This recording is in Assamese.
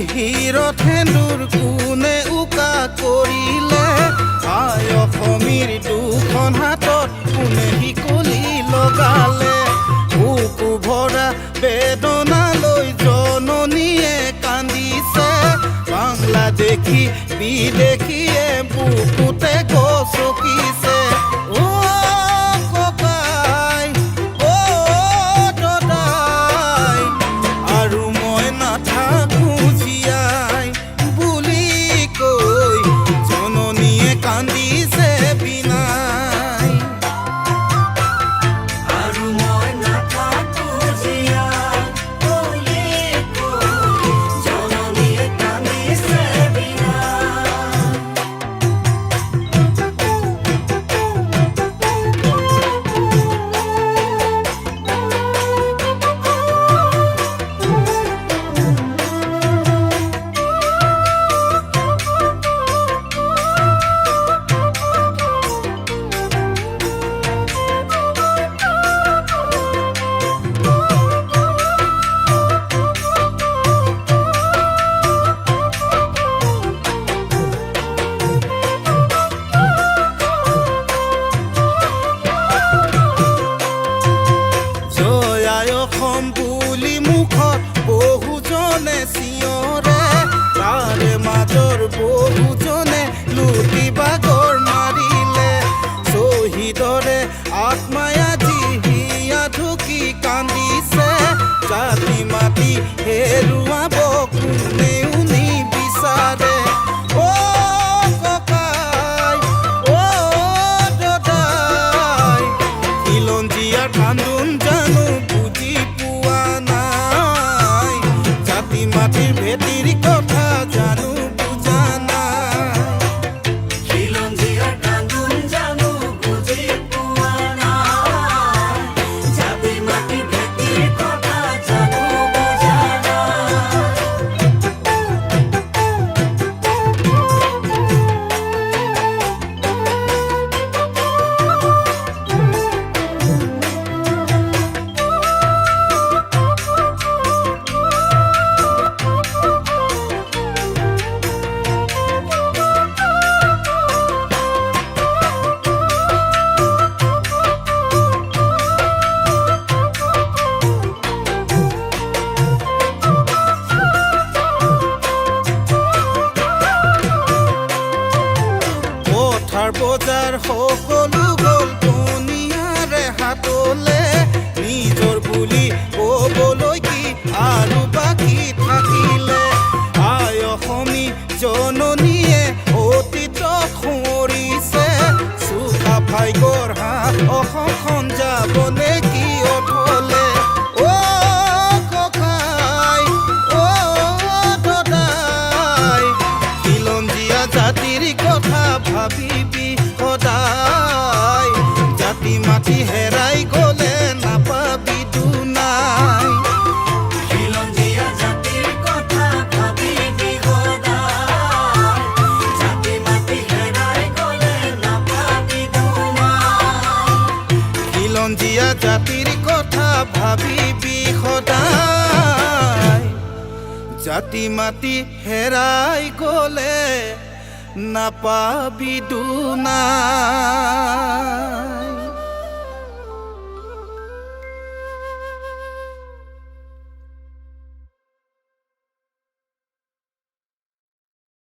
হিৰত সেন্দুৰ কোনে উকা কৰিলে আই অসমীৰ দুখন হাতত কোনে শিকলি লগালে বুকু ভৰা বেদনালৈ জননীয়ে কান্দিছে বাংলাদেশী বিদেশীয়ে বুকুতে গচকিছে বুলি মুখত বহুজনে চিঞৰে তাৰে মাজৰ বহুজনে লুটি বাগৰ মাৰিলে শ্বহীদৰে আত্মাই আজি হিয়া ঢুকি কান্দিছে জাতি মাটি হেৰুৱাব কোনেও নিবিচাৰে খিলঞ্জীয়াৰ কান্দোন জানো বুজি পোৱা নাই জাতি মাটিৰ ভেটিৰ কথা জানো বুজা নাই খিলঞ্জীয়াৰ কান্দোন জানো বুজি পোৱা নাই জাতি মাটিৰ ভেটিৰ কথা জানো বুজা বজাৰ সকলো গ'ল দুনিয়াৰে হাতলে নিজৰ বুলি ক'বলৈ কি আৰু বাকী থাকিলে আই অসমী জননীয়ে অতীত সোঁৱৰিছে চুকা ভাগ্যৰ হাত অসমখন যাবনে কি অথলে খিলঞ্জীয়া জাতিৰ কথা ভাবিবি সদায় জাতি মাটি হেৰাই গ'লে নাপাবি দুনাই খিলঞ্জীয়া জাতিৰ কথা ভাবিবি সদায় জাতি মাটি হেৰাই গ'লে নাপাবি দুনাই খিলঞ্জীয়া জাতিৰ কথা ভাবিবি সদায় জাতি মাটি হেৰাই গ'লে নাপাবি দুনা